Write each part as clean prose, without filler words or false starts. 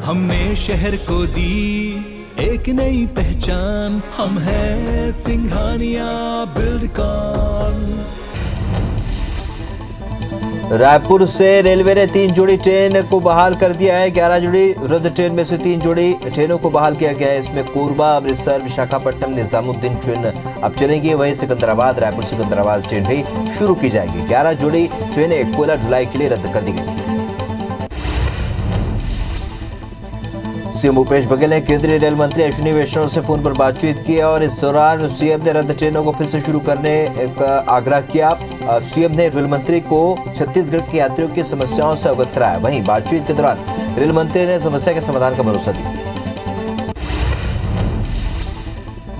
हमने शहर को दी एक नई पहचान, हम हैं सिंघानिया बिल्डकॉन। रायपुर से रेलवे ने 3 जोड़ी ट्रेन को बहाल कर दिया है। 11 जोड़ी रद्द ट्रेन में से 3 जोड़ी ट्रेनों को बहाल किया गया है। इसमें कोरबा, अमृतसर, विशाखापट्टनम, निजामुद्दीन ट्रेन अब चलेंगी। वहीं सिकंदराबाद, रायपुर सिकंदराबाद ट्रेन भी शुरू की जाएगी। 11 जोड़ी ट्रेनें कोयला ढुलाई के लिए रद्द कर दी गई। सीएम भूपेश बघेल ने केंद्रीय रेल मंत्री अश्विनी वैष्णव से फोन पर बातचीत की और इस दौरान सीएम ने रद्द ट्रेनों को फिर से शुरू करने का आग्रह किया। सीएम ने रेल मंत्री को छत्तीसगढ़ के यात्रियों की समस्याओं से अवगत कराया। वहीं बातचीत के दौरान रेल मंत्री ने समस्या के समाधान का भरोसा दिया।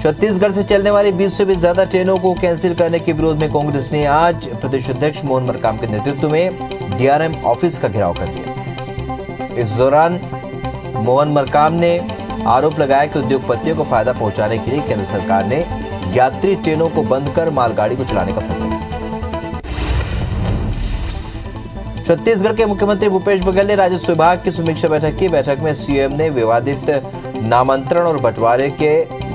छत्तीसगढ़ से चलने वाली 20 से भी ज्यादा ट्रेनों को कैंसिल करने के विरोध में कांग्रेस ने आज प्रदेश अध्यक्ष मोहन मरकाम के नेतृत्व में डीआरएम ऑफिस का घेराव कर दिया। इस दौरान मोहन मरकाम ने आरोप लगाया कि उद्योगपतियों को फायदा पहुंचाने के लिए केंद्र सरकार ने यात्री ट्रेनों को बंद कर मालगाड़ी को चलाने का फैसला किया। छत्तीसगढ़ के मुख्यमंत्री भूपेश बघेल ने राजस्व विभाग की समीक्षा बैठक की। बैठक में सीएम ने विवादित नामांतरण और बंटवारे के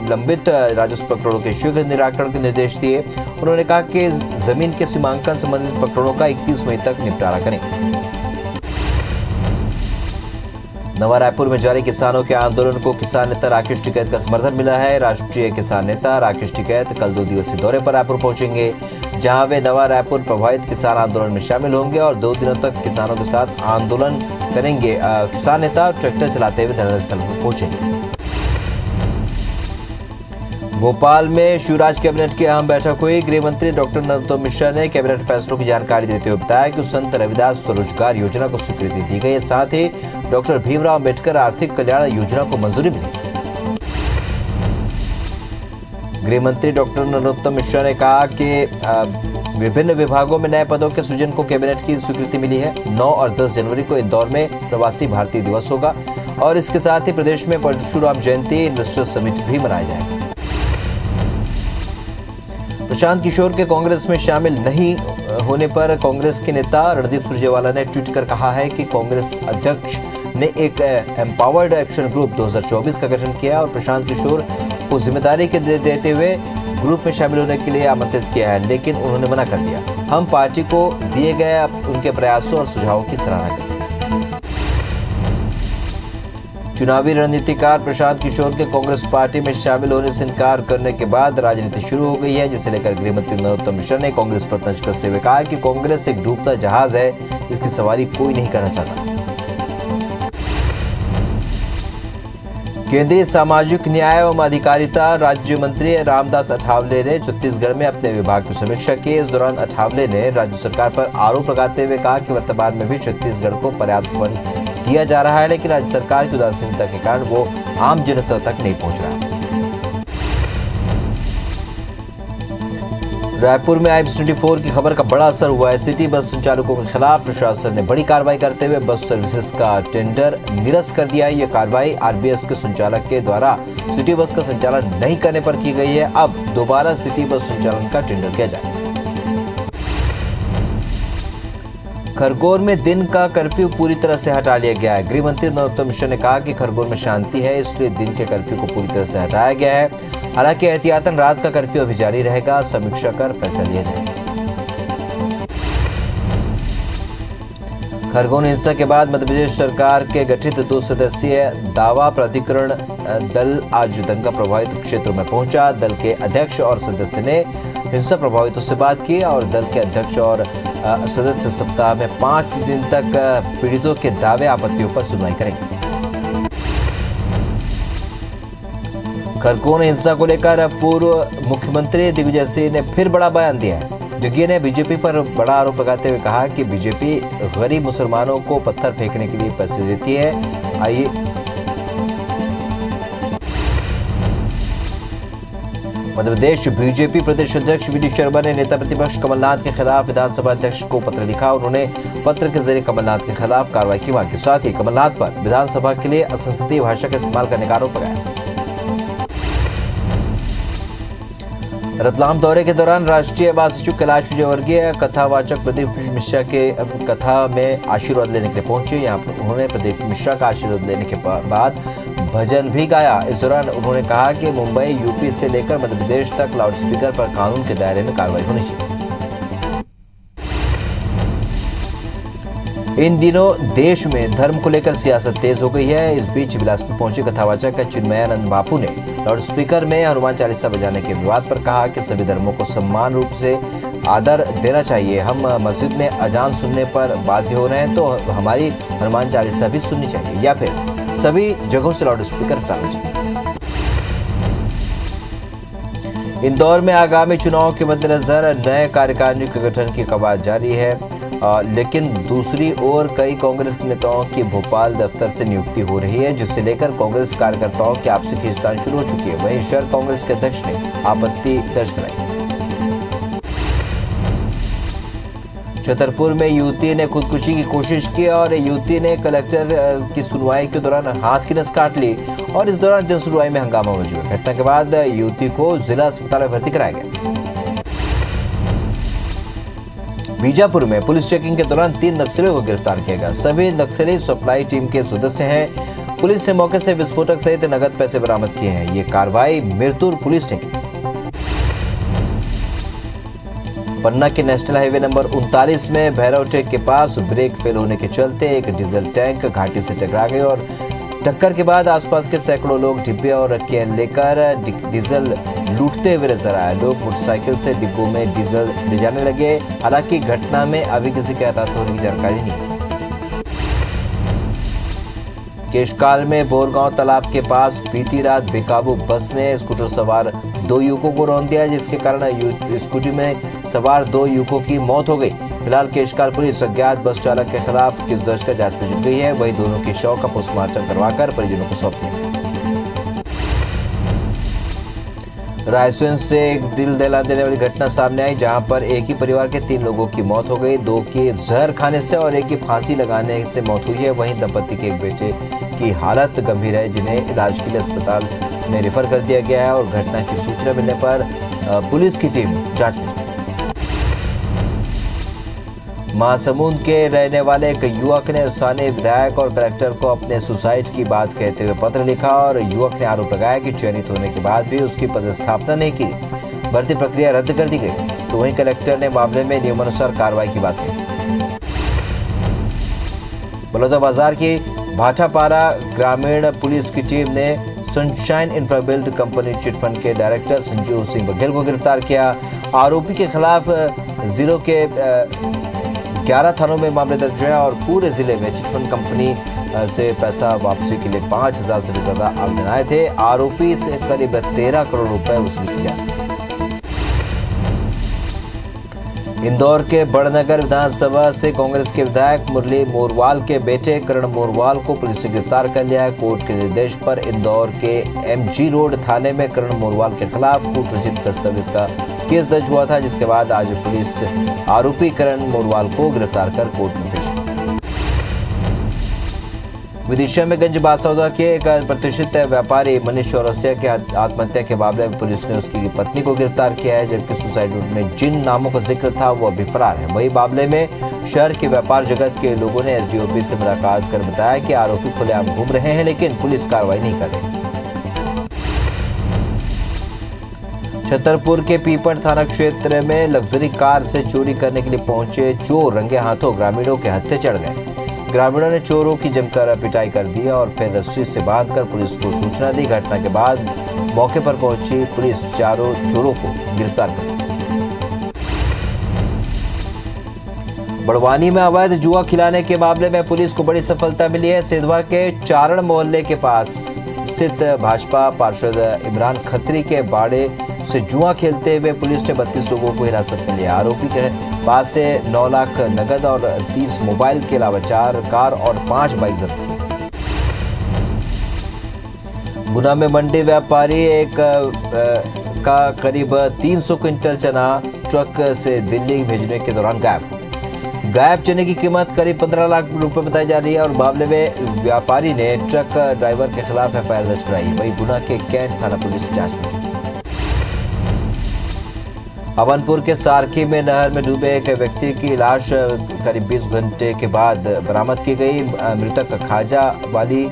लंबित राजस्व प्रकरणों के शीघ्र निराकरण के निर्देश दिए। उन्होंने कहा कि जमीन के सीमांकन संबंधित प्रकरणों का 31 मई तक निपटारा करें। नवा रायपुर में जारी किसानों के आंदोलन को किसान नेता राकेश टिकैत का समर्थन मिला है। राष्ट्रीय किसान नेता राकेश टिकैत कल 2 दिवसीय दौरे पर रायपुर पहुंचेंगे, जहां वे नवा रायपुर प्रभावित किसान आंदोलन में शामिल होंगे और 2 दिनों तक किसानों के साथ आंदोलन करेंगे। किसान नेता ट्रैक्टर चलाते हुए धरना स्थल पर पहुंचेंगे। भोपाल में शिवराज कैबिनेट की अहम बैठक हुई। गृह मंत्री डॉक्टर नरोत्तम मिश्रा ने कैबिनेट फैसलों की जानकारी देते हुए बताया कि संत रविदास स्वरोजगार योजना को स्वीकृति दी गई है। साथ ही डॉक्टर भीमराव अंबेडकर आर्थिक कल्याण योजना को मंजूरी मिली। गृह मंत्री डॉक्टर नरोत्तम मिश्रा ने कहा कि विभिन्न विभागों में नए पदों के सृजन को कैबिनेट की स्वीकृति मिली है। 9 और 10 जनवरी को इंदौर में प्रवासी भारतीय दिवस होगा और इसके साथ ही प्रदेश में परशुराम जयंती इन्वेस्टर समिट भी मनाया जाएगा। प्रशांत किशोर के कांग्रेस में शामिल नहीं होने पर कांग्रेस के नेता रणदीप सुरजेवाला ने ट्वीट कर कहा है कि कांग्रेस अध्यक्ष ने एक एम्पावर्ड एक्शन ग्रुप 2024 का गठन किया और प्रशांत किशोर को जिम्मेदारी के देते हुए ग्रुप में शामिल होने के लिए आमंत्रित किया है, लेकिन उन्होंने मना कर दिया। हम पार्टी को दिए गए उनके प्रयासों और सुझावों की सराहना करते हैं। चुनावी रणनीतिकार प्रशांत किशोर के कांग्रेस पार्टी में शामिल होने से इनकार करने के बाद राजनीति शुरू हो गई है, जिसे लेकर गृह मंत्री नरोत्तम मिश्रा ने कांग्रेस पर तंज कसते हुए कहा कि कांग्रेस एक डूबता जहाज है, जिसकी सवारी कोई नहीं करना चाहता। केंद्रीय सामाजिक न्याय एवं अधिकारिता राज्य मंत्री रामदास अठावले ने छत्तीसगढ़ में अपने विभाग की समीक्षा की। इस दौरान अठावले ने राज्य सरकार पर आरोप लगाते हुए कहा कि वर्तमान में भी छत्तीसगढ़ को पर्याप्त फंड दिया जा रहा है, लेकिन राज्य सरकार की उदासीनता के कारण वो आम जनता तक नहीं पहुंच रहा। रायपुर में IPS24 की खबर का बड़ा असर हुआ है। सिटी बस संचालकों के खिलाफ प्रशासन ने बड़ी कार्रवाई करते हुए बस सर्विसेज का टेंडर निरस्त कर दिया है। यह कार्रवाई RBS के संचालक के द्वारा सिटी बस का संचालन नहीं करने पर की गई है। अब दोबारा सिटी बस संचालन का टेंडर किया जाए। खरगोन में दिन का कर्फ्यू पूरी तरह से हटा लिया गया है। गृह मंत्री नरोत्तम मिश्रा ने कहा कि खरगोन में शांति है, इसलिए दिन के कर्फ्यू को पूरी तरह से हटाया गया है। हालांकि एहतियातन रात का कर्फ्यू अभी जारी रहेगा। समीक्षा कर फैसला लिया जाएगा। खरगोन हिंसा के बाद मध्य प्रदेश सरकार के गठित 2 सदस्यीय दावा प्राधिकरण दल आज दंगा प्रभावित क्षेत्रों में पहुंचा। दल के अध्यक्ष और सदस्य ने हिंसा प्रभावितों से बात की और दल के अध्यक्ष और सदस्य सप्ताह में 5 दिन तक पीड़ितों के दावे आपत्तियों पर सुनवाई करेंगे। खरगोन हिंसा को लेकर पूर्व मुख्यमंत्री दिग्विजय सिंह ने फिर बड़ा बयान दिया है। दिग्विजय ने बीजेपी पर बड़ा आरोप लगाते हुए कहा कि बीजेपी गरीब मुसलमानों को पत्थर फेंकने के लिए पैसे देती है। आइए मध्य प्रदेश बीजेपी प्रदेश अध्यक्ष वी डी शर्मा ने नेता प्रतिपक्ष कमलनाथ के खिलाफ विधानसभा अध्यक्ष को पत्र लिखा। उन्होंने पत्र के जरिए कमलनाथ के खिलाफ कार्रवाई की मांग की। साथ ही कमलनाथ पर विधानसभा के लिए असंसदीय भाषा का इस्तेमाल करने का आरोप लगाया। रतलाम दौरे के दौरान राष्ट्रीय बाल शिक्षक कैलाश विजयवर्गीय कथावाचक प्रदीप मिश्रा के कथा में आशीर्वाद लेने के लिए पहुंचे। यहाँ पर उन्होंने प्रदीप मिश्रा का आशीर्वाद लेने के बाद भजन भी गाया। इस दौरान उन्होंने कहा कि मुंबई, यूपी से लेकर मध्य प्रदेश तक लाउडस्पीकर पर कानून के दायरे में कार्रवाई होनी चाहिए। इन दिनों देश में धर्म को लेकर सियासत तेज हो गई है। इस बीच बिलासपुर पहुंचे कथावाचक चिन्मयानंद बापू ने लाउडस्पीकर में हनुमान चालीसा बजाने के विवाद पर कहा कि सभी धर्मों को समान रूप से आदर देना चाहिए। हम मस्जिद में अजान सुनने पर बाध्य हो रहे हैं तो हमारी हनुमान चालीसा भी सुननी चाहिए या फिर सभी जगहों से लाउडस्पीकर हटाना चाहिए। इंदौर में आगामी चुनाव के मद्देनजर नए कार्यकारिणी के गठन की कवायद जारी है, लेकिन दूसरी ओर कई कांग्रेस के नेताओं की भोपाल दफ्तर से नियुक्ति हो रही है, जिससे लेकर कांग्रेस कार्यकर्ताओं की आपसी खींचतान शुरू हो चुकी है। वहीं शहर कांग्रेस के अध्यक्ष ने आपत्ति दर्ज कराई। छतरपुर में युवती ने खुदकुशी की कोशिश की और युवती ने कलेक्टर की सुनवाई के दौरान हाथ की नस काट ली और इस दौरान जन सुनवाई में हंगामा मच गया। घटना के बाद युवती को जिला अस्पताल में भर्ती कराया गया। बीजापुर में पुलिस चेकिंग के दौरान 3 नक्सलियों को गिरफ्तार किया गया। सभी नक्सली सप्लाई टीम के सदस्य हैं। पुलिस ने मौके से विस्फोटक सहित नगद पैसे बरामद किए हैं। ये कार्रवाई मिरतुर पुलिस ने की। पन्ना के नेशनल हाईवे नंबर 39 में भैरव टेक के पास ब्रेक फेल होने के चलते एक डीजल टैंक घाटी से टकरा गई और टक्कर के बाद आसपास के सैकड़ों लोग डिब्बे और कैन लेकर डीजल लूटते हुए नजर आए। लोग मोटरसाइकिल से डिब्बों में डीजल ले जाने लगे। हालांकि घटना में अभी किसी के हताहत होने की जानकारी नहीं है। केशकाल में बोरगांव तालाब के पास बीती रात बेकाबू बस ने स्कूटर सवार 2 युवकों को रौंद दिया, जिसके कारण स्कूटी में सवार 2 युवकों की मौत हो गई। फिलहाल केशकाल पुलिस अज्ञात बस चालक के खिलाफ केस दर्ज कर जांच में जुट गई है। वहीं दोनों के शव का पोस्टमार्टम करवाकर परिजनों को सौंप दिया। रायसेन से एक दिल दहला देने वाली घटना सामने आई, जहां पर एक ही परिवार के 3 लोगों की मौत हो गई। 2 की जहर खाने से और एक की फांसी लगाने से मौत हुई है। वहीं दंपति के एक बेटे की हालत गंभीर है, जिन्हें इलाज के लिए अस्पताल में रेफर कर दिया गया है और घटना की सूचना मिलने पर पुलिस की टीम जांच में जुटी। महासमुंद के रहने वाले एक युवक ने स्थानीय विधायक और कलेक्टर को अपने सुसाइड की बात कहते हुए पत्र लिखा और युवक ने आरोप लगाया कि चयनित होने के बाद भी उसकी पदस्थापना नहीं की, भर्ती प्रक्रिया रद्द कर दी गई। तो वहीं कलेक्टर ने मामले में नियमानुसार कार्रवाई की बात कही। बलौदाबाजार की भाटापारा ग्रामीण पुलिस की टीम ने सनशाइन इंफ्राबिल्ड कंपनी चिटफंड के डायरेक्टर संजीव सिंह बघेल को गिरफ्तार किया। आरोपी के खिलाफ जिलों के 11 थानों में मामले दर्ज हुए और पूरे जिले में चिटफंड कंपनी से पैसा वापसी के लिए 5,000 से भी ज्यादा आवेदन आए थे। आरोपी से करीब 13 करोड़ रुपए वसूल किए जाए। इंदौर के बड़नगर विधानसभा से कांग्रेस के विधायक मुरली मोरवाल के बेटे करण मोरवाल को पुलिस ने गिरफ्तार कर लिया है। कोर्ट के निर्देश पर इंदौर के MG रोड थाने में करण मोरवाल के खिलाफ कूट रचित दस्तावेज का केस दर्ज हुआ था, जिसके बाद आज पुलिस आरोपी करण मोरवाल को गिरफ्तार कर कोर्ट में पेश किया। विदिशा में गंज बासौदा के एक प्रतिष्ठित व्यापारी मनीष चौरसिया के आत्महत्या के मामले में पुलिस ने उसकी पत्नी को गिरफ्तार किया है, जबकि सुसाइड नोट में जिन नामों का जिक्र था वो अभी फरार है। वही मामले में शहर के व्यापार जगत के लोगों ने SDOP से मुलाकात कर बताया कि आरोपी खुलेआम घूम रहे हैं, लेकिन पुलिस कार्रवाई नहीं कर रही। छतरपुर के पीपड़ थाना क्षेत्र में लग्जरी कार से चोरी करने के लिए पहुंचे चोर रंगे हाथों ग्रामीणों के हत्थे चढ़ गए। ग्रामीणों ने चोरों की जमकर पिटाई कर दी और फिर रस्सी से बांधकर पुलिस को सूचना दी। घटना के बाद मौके पर पहुंची पुलिस चारों चोरों को गिरफ्तार कर लिया। बड़वानी में अवैध जुआ खिलाने के मामले में पुलिस को बड़ी सफलता मिली है। सिधवा के चारण मोहल्ले के पास स्थित भाजपा पार्षद इमरान खत्री के बाड़े से जुआ खेलते हुए पुलिस ने 32 लोगों को हिरासत में लिया। आरोपी के पास से 9 लाख नगद और 30 मोबाइल के अलावा 4 कार और 5 बाइक जब्त की। गुना में मंडी व्यापारी एक का करीब 300 क्विंटल चना ट्रक से दिल्ली भेजने के दौरान गायब चने की कीमत करीब 15 लाख रुपए बताई जा रही है और मामले में व्यापारी ने ट्रक ड्राइवर के खिलाफ FIR दर्ज कराई। वहीं गुना के कैंट थाना पुलिस जांच में जुटी। अवनपुर के सारखी में नहर में डूबे एक व्यक्ति की लाश करीब 20 घंटे के बाद बरामद की गई। मृतक खाजा वाली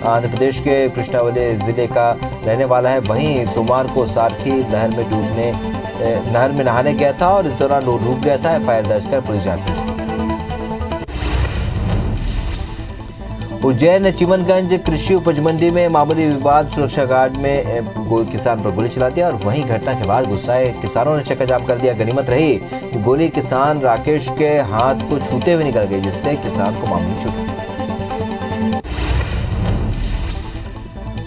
आंध्र प्रदेश के कृष्णावली जिले का रहने वाला है। वहीं सोमवार को सारखी नहर में नहाने गया था और इस दौरान वो डूब गया था। एफआईआर दर्ज कर पुलिस जांच में जुटी। उज्जैन चिमनगंज कृषि उपज मंडी में मामूली विवाद, सुरक्षा गार्ड में किसान पर गोली चला दिया और वहीं घटना के बाद गुस्साए किसानों ने चक्काजाम कर दिया। गनीमत रही कि गोली किसान राकेश के हाथ को छूते हुए निकल गई, जिससे किसान को मामूली चोट आई।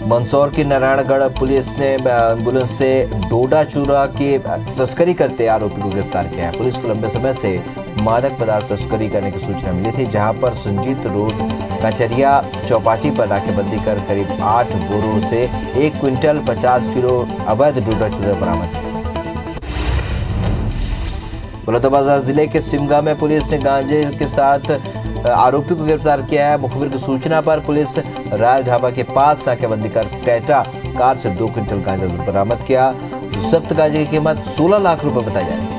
मंदसौर की नारायणगढ़ पुलिस ने एम्बुलेंस से डोडा चूरा की तस्करी करते आरोपी को गिरफ्तार किया है। पुलिस को लंबे समय से मादक पदार्थ तस्करी करने की सूचना मिली थी, जहां पर सुरजीत रोड कचरिया चौपाटी पर नाकेबंदी कर करीब 8 बोरों से 1 क्विंटल 50 किलो अवैध डोडा चूरा बरामद किया। बलौदाबाजार जिले के सिमगा में पुलिस ने गांजे के साथ आरोपी को गिरफ्तार किया है। मुखबिर की सूचना पर पुलिस रायल ढाबा के पास नाकेबंदी कर क्रेटा कार से 2 क्विंटल गांजा बरामद किया। जब्त गांजे की कीमत 16 लाख रुपए बताई जा रही है।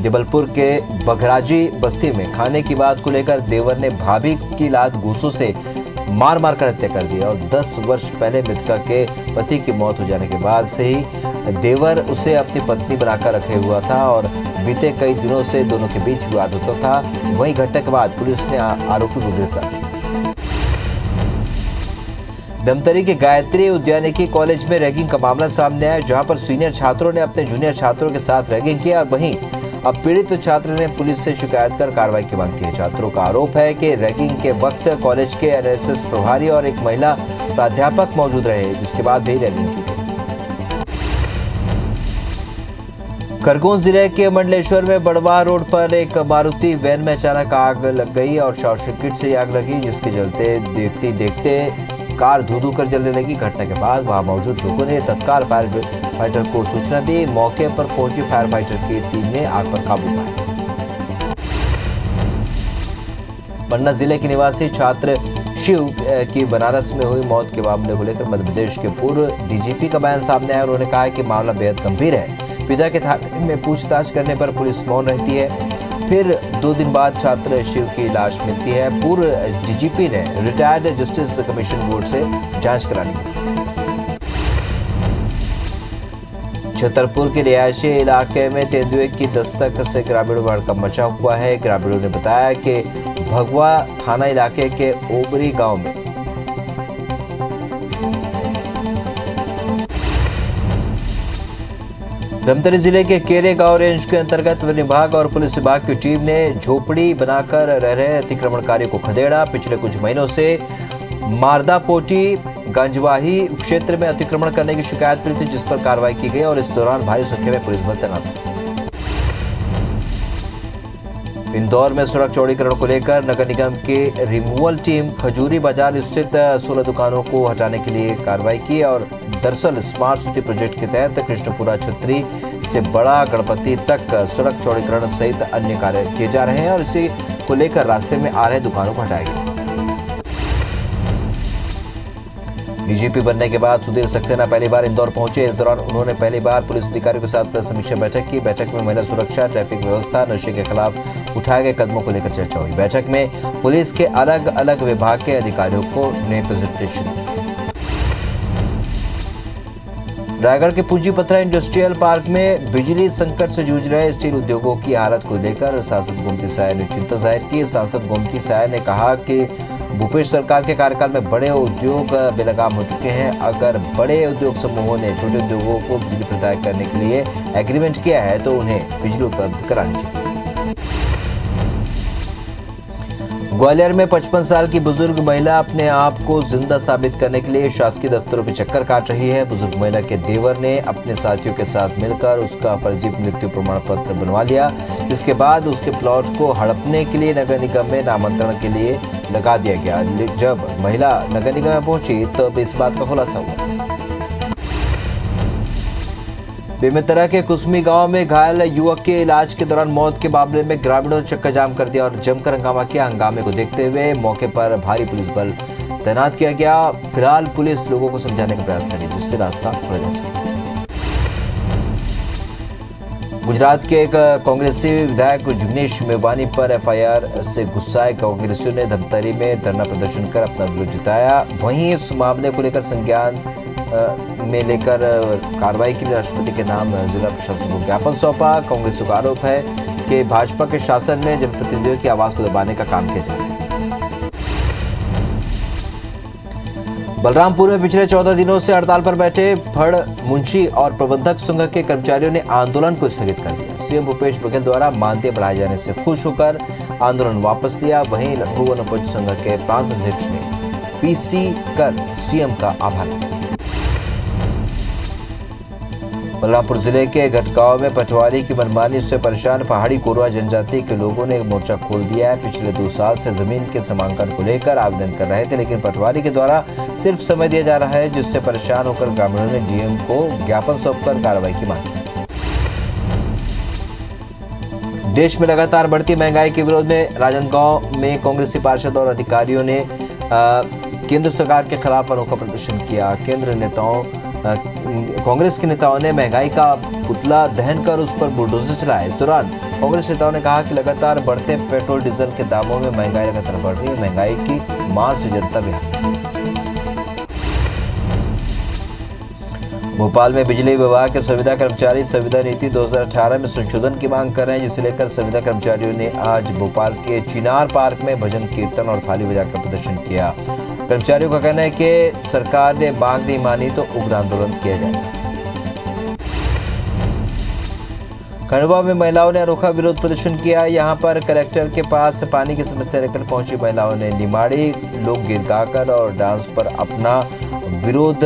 जबलपुर के बघराजी बस्ती में खाने की बात को लेकर देवर ने भाभी की लात घूंसों से मार कर हत्या कर दी और 10 वर्ष पहले मृतका के पति की मौत हो जाने के बाद से ही देवर उसे अपनी पत्नी बनाकर रखे हुआ था और बीते कई दिनों से दोनों के बीच विवाद होता था। वहीं घटना के बाद पुलिस ने आरोपी को गिरफ्तार किया। धमतरी के गायत्री उद्यानिकी कॉलेज में रैगिंग का मामला सामने आया, जहां पर सीनियर छात्रों ने अपने जूनियर छात्रों के साथ रैगिंग किया। वहीं अब पीड़ित छात्र ने पुलिस से शिकायत कर कार्रवाई की मांग की है। छात्रों का आरोप है कि रैगिंग के वक्त कॉलेज के एनएसएस प्रभारी और एक महिला प्राध्यापक मौजूद रहे, जिसके बाद भी रैगिंग की गई। खरगोन जिले के मंडलेश्वर में बड़वा रोड पर एक मारुति वैन में अचानक आग लग गई और शॉर्ट सर्किट से आग लगी, जिसके चलते देखते देखते कार धू कर जलने लगी। घटना के बाद वहां मौजूद लोगों ने तत्काल फायर फाइटर को सूचना दी। मौके पर पहुंची फायर फाइटर की टीम ने आग पर काबू पाया। पन्ना जिले के निवासी छात्र शिव की बनारस में हुई मौत के मामले को लेकर मध्य प्रदेश के पूर्व डीजीपी का बयान सामने आया। उन्होंने कहा कि मामला बेहद गंभीर है। पिता के थाने में पूछताछ करने पर पुलिस मौन रहती है। फिर 2 दिन बाद छात्र शिव की लाश मिलती है। पूर्व डीजीपी ने रिटायर्ड जस्टिस कमीशन बोर्ड से जांच करानी है। छतरपुर के रिहायशी इलाके में तेंदुए की दस्तक से ग्रामीणों में हड़कंप मचा हुआ है। ग्रामीणों ने बताया कि भगवा थाना इलाके के ओबरी गांव में धमतरी जिले के केरे गांव रेंज के अंतर्गत वन विभाग और पुलिस विभाग की टीम ने झोपड़ी बनाकर रह रहे अतिक्रमणकारियों को खदेड़ा। पिछले कुछ महीनों से मारदापोटी गंजवाही क्षेत्र में अतिक्रमण करने की शिकायत मिली थी, जिस पर कार्रवाई की गई और इस दौरान भारी संख्या में पुलिस बल तैनात था। इंदौर में सड़क चौड़ीकरण को लेकर नगर निगम की रिमूवल टीम खजूरी बाजार स्थित 16 दुकानों को हटाने के लिए कार्रवाई की और दरअसल स्मार्ट सिटी प्रोजेक्ट के तहत कृष्णपुरा छतरी से बड़ा गणपति तक सड़क चौड़ीकरण सहित अन्य कार्य किए जा रहे हैं और इसी को लेकर रास्ते में आ रहे दुकानों को हटाया गया। डीजीपी बनने के बाद सुधीर सक्सेना पहली बार इंदौर पहुंचे। इस दौरान उन्होंने पहली बार पुलिस अधिकारियों के साथ समीक्षा बैठक की। बैठक में महिला सुरक्षा, ट्रैफिक व्यवस्था, नशे के खिलाफ उठाए गए कदमों को लेकर चर्चा हुई। बैठक में पुलिस के अलग अलग विभाग के अधिकारियों को ने प्रेजेंटेशन दी। रायगढ़ के पूंजीपत्रा इंडस्ट्रियल पार्क में बिजली संकट से जूझ रहे स्टील उद्योगों की हालत को लेकर सांसद गोमती साय ने चिंता जाहिर की। सांसद गोमती साय ने कहा कि भूपेश सरकार के कार्यकाल में बड़े उद्योग बेलगाम हो चुके हैं। अगर बड़े उद्योग समूहों ने छोटे उद्योगों को बिजली प्रदान करने के लिए एग्रीमेंट किया है तो उन्हें बिजली उपलब्ध करानी चाहिए। ग्वालियर में 55 साल की बुजुर्ग महिला अपने आप को जिंदा साबित करने के लिए शासकीय दफ्तरों के चक्कर काट रही है। बुजुर्ग महिला के देवर ने अपने साथियों के साथ मिलकर उसका फर्जी मृत्यु प्रमाण पत्र बनवा लिया। इसके बाद उसके प्लॉट को हड़पने के लिए नगर निगम में नामांतरण के लिए लगा दिया गया। जब महिला नगर निगम में पहुंची तो इस बात का खुलासा हुआ। बेमेतरा के कुसमी गांव में घायल युवक के इलाज के दौरान मौत के मामले में ग्रामीणों ने चक्का जाम कर दिया और जमकर हंगामा किया। हंगामे को देखते हुए मौके पर भारी पुलिस बल तैनात किया गया। फिलहाल पुलिस लोगों को समझाने का प्रयास कर रही है जिससे रास्ता खोला जा सके। गुजरात के एक कांग्रेसी विधायक जिग्नेश मेवानी पर एफआईआर से गुस्साए कांग्रेसियों ने धमतरी में धरना प्रदर्शन कर अपना विरोध जताया। वहीं इस मामले को लेकर संज्ञान में लेकर कार्रवाई के लिए राष्ट्रपति के नाम जिला प्रशासन को ज्ञापन सौंपा। कांग्रेसियों का आरोप है कि भाजपा के शासन में जनप्रतिनिधियों की आवाज को दबाने का काम किया जा रहा है। बलरामपुर में पिछले 14 दिनों से हड़ताल पर बैठे फड़, मुंशी और प्रबंधक संघ के कर्मचारियों ने आंदोलन को स्थगित कर दिया। सीएम भूपेश बघेल द्वारा मानदेय बढ़ाए जाने से खुश होकर आंदोलन वापस लिया। वहीं लघु वनोपज संघ के प्रांत अध्यक्ष ने पीसी कर सीएम का आभार जताया। बलरामपुर जिले के घटगांव में पटवारी की मनमानी से परेशान पहाड़ी कोरवा जनजाति के लोगों ने मोर्चा खोल दिया है। पिछले 2 साल से जमीन के समांकन को लेकर आवेदन कर रहे थे, लेकिन पटवारी के द्वारा सिर्फ समय दिया जा रहा है, जिससे परेशान होकर ग्रामीणों ने डीएम को ज्ञापन सौंपकर कार्रवाई की मांग की। देश में लगातार बढ़ती महंगाई के विरोध में राजनांदगांव में कांग्रेसी पार्षद और अधिकारियों ने केंद्र सरकार के खिलाफ अनोखा प्रदर्शन किया। कांग्रेस के नेताओं ने महंगाई का पुतला दहन कर उस पर बुलडोजर चलाया। इस दौरान कांग्रेस नेताओं ने कहा कि लगातार बढ़ते पेट्रोल डीजल के दामों में महंगाई लगातार बढ़ रही है। महंगाई की मार से जनता बेहाल। भोपाल में बिजली विभाग के संविदा कर्मचारी संविदा नीति 2018 में संशोधन की मांग कर रहे हैं, जिसे लेकर संविदा कर्मचारियों ने आज भोपाल के चिनार पार्क में भजन कीर्तन और थाली बजाकर प्रदर्शन किया। कर्मचारियों का कहना है कि सरकार ने मांग नहीं मानी तो उग्र आंदोलन किया जाएगा। खंडवा में महिलाओं ने अनोखा विरोध प्रदर्शन किया। यहां पर कलेक्टर के पास पानी की समस्या लेकर पहुंची महिलाओं ने निमाड़ी लोकगीत गाकर और डांस पर अपना विरोध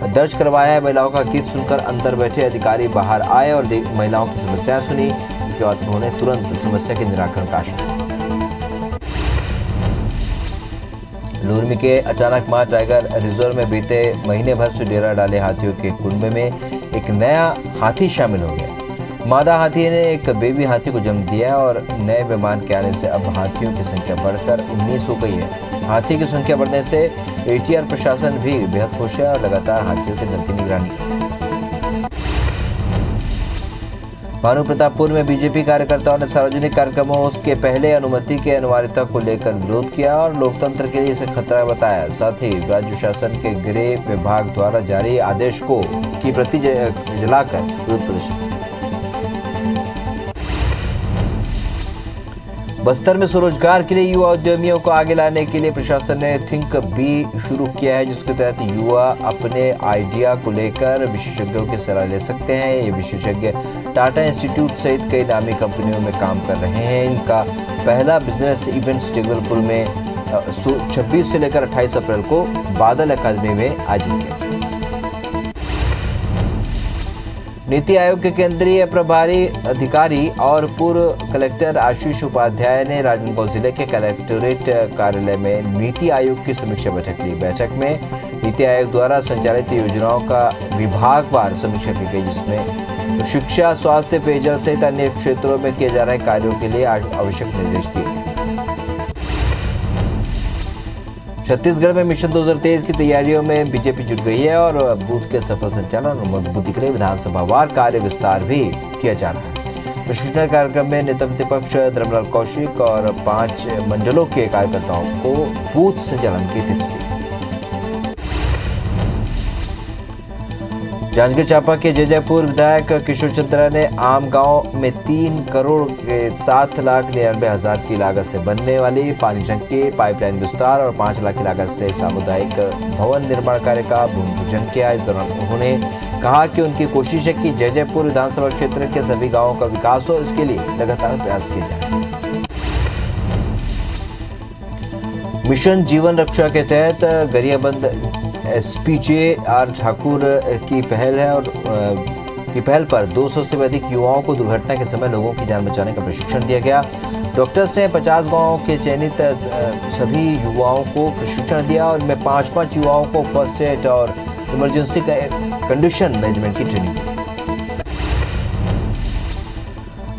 दर्ज करवाया है। महिलाओं का गीत सुनकर अंदर बैठे अधिकारी बाहर आए और महिलाओं की समस्याएं सुनी। इसके बाद उन्होंने तुरंत समस्या के निराकरण का आश्वासन दिया। लुरमी के अचानक मां टाइगर रिजर्व में बीते महीने भर से डेरा डाले हाथियों के कुनबे में एक नया हाथी शामिल हो गया। मादा हाथी ने एक बेबी हाथी को जन्म दिया और नए मेहमान के आने से अब हाथियों की संख्या बढ़कर 19 हो गई है। हाथी की संख्या बढ़ने से एटीआर प्रशासन भी बेहद खुश है और लगातार हाथियों के दल की निगरानी कर रहा है। भानु प्रतापपुर में बीजेपी कार्यकर्ताओं ने सार्वजनिक कार्यक्रमों के पहले अनुमति के अनिवार्यता को लेकर विरोध किया और लोकतंत्र के लिए इसे खतरा बताया। साथ ही राज्य शासन के गृह विभाग द्वारा जारी आदेश की प्रति जलाकर विरोध प्रदर्शन किया। बस्तर में स्वरोजगार के लिए युवा उद्यमियों को आगे लाने के लिए प्रशासन ने थिंक बी शुरू किया है, जिसके तहत युवा अपने आइडिया को लेकर विशेषज्ञों की सलाह ले सकते हैं। ये विशेषज्ञ टाटा इंस्टीट्यूट सहित कई नामी कंपनियों में काम कर रहे हैं। इनका पहला बिजनेस इवेंट्स जगदलपुर में 26 से लेकर 28 अप्रैल को बादल अकादमी में आयोजित किया। नीति आयोग के केंद्रीय प्रभारी अधिकारी और पूर्व कलेक्टर आशीष उपाध्याय ने राजनांदगांव जिले के कलेक्टोरेट कार्यालय में नीति आयोग की समीक्षा बैठक ली। बैठक में नीति आयोग द्वारा संचालित योजनाओं का विभागवार समीक्षा की गई, जिसमें शिक्षा, स्वास्थ्य, पेयजल सहित अन्य क्षेत्रों में किए जा रहे कार्यों के लिए आवश्यक निर्देश दिए गए। छत्तीसगढ़ में मिशन 2023 की तैयारियों में बीजेपी जुट गई है और बूथ के सफल संचालन और मजबूती के लिए विधानसभावार कार्य विस्तार भी किया जा रहा है। प्रशिक्षण कार्यक्रम में नेता प्रतिपक्ष धर्मलाल कौशिक और 5 मंडलों के कार्यकर्ताओं को बूथ संचालन की टिप्स दी। जांजगीर चांपा के जयजयपुर विधायक किशोर चंद्रा ने आम गांव में 3 करोड़ 7,99,000 की लागत से बनने वाली पानी टंकी, पाइपलाइन विस्तार और 5 लाख की लागत से सामुदायिक भवन निर्माण कार्य का भूमि पूजन किया। इस दौरान उन्होंने कहा कि उनकी कोशिश है कि जयजयपुर विधानसभा क्षेत्र के सभी गाँवों का विकास हो, इसके लिए लगातार प्रयास किए जाए। मिशन जीवन रक्षा के तहत गरियाबंद SPJR ठाकुर की पहल है और की पहल पर 200 से अधिक युवाओं को दुर्घटना के समय लोगों की जान बचाने का प्रशिक्षण दिया गया। डॉक्टर्स ने 50 गांवों के चयनित सभी युवाओं को प्रशिक्षण दिया और इनमें 5 युवाओं को फर्स्ट एड और इमरजेंसी कंडीशन मैनेजमेंट की ट्रेनिंग दी।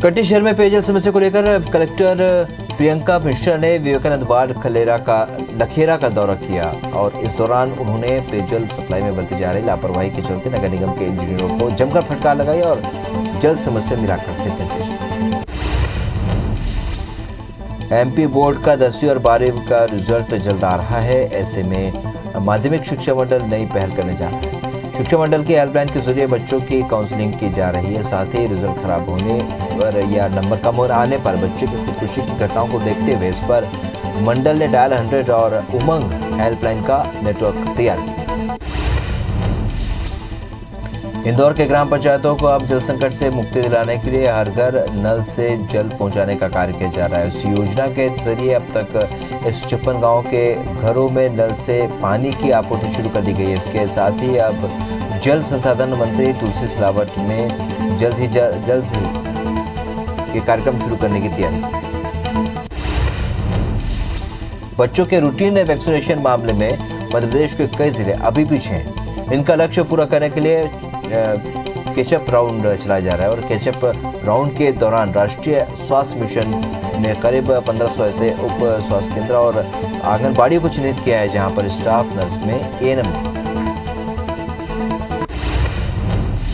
कटी शहर में पेयजल समस्या को लेकर कलेक्टर प्रियंका मिश्रा ने विवेकानंद वार्ड लखेरा का दौरा किया और इस दौरान उन्होंने पेयजल सप्लाई में बरती जा रही लापरवाही के चलते नगर निगम के इंजीनियरों को जमकर फटकार लगाई और जल समस्या निराकरण के निर्देश दिए। एमपी बोर्ड का 10वीं और 12वीं का रिजल्ट जल्द आ रहा है। ऐसे में माध्यमिक शिक्षा मंडल नई पहल करने जा रहा है। शिक्षा मंडल की हेल्पलाइन के जरिए बच्चों की काउंसलिंग की जा रही है। साथ ही रिजल्ट खराब होने पर या नंबर कम होने आने पर बच्चे की खुदकुशी की घटनाओं को देखते हुए इस पर मंडल ने डायल 100 और उमंग हेल्पलाइन का नेटवर्क तैयार किया। इंदौर के ग्राम पंचायतों को अब जल संकट से मुक्ति दिलाने के लिए हर घर नल से जल पहुंचाने का कार्य किया जा रहा है। इस योजना के जरिए अब तक 56 गांवों के घरों में नल से पानी की आपूर्ति शुरू कर दी गई है। इसके साथ ही अब जल संसाधन मंत्री तुलसी सिलावट में जल्द ही ये कार्यक्रम शुरू करने की तैयारी की। बच्चों के रूटीन वैक्सीनेशन मामले में मध्य प्रदेश के कई जिले अभी पीछे हैं। इनका लक्ष्य पूरा करने के लिए कैचअप राउंड चलाया जा रहा है और कैचअप राउंड के दौरान राष्ट्रीय स्वास्थ्य मिशन ने करीब 1500 ऐसे उप स्वास्थ्य केंद्र और आंगनबाड़ियों को चिन्हित किया है जहां पर स्टाफ नर्स में एएनएम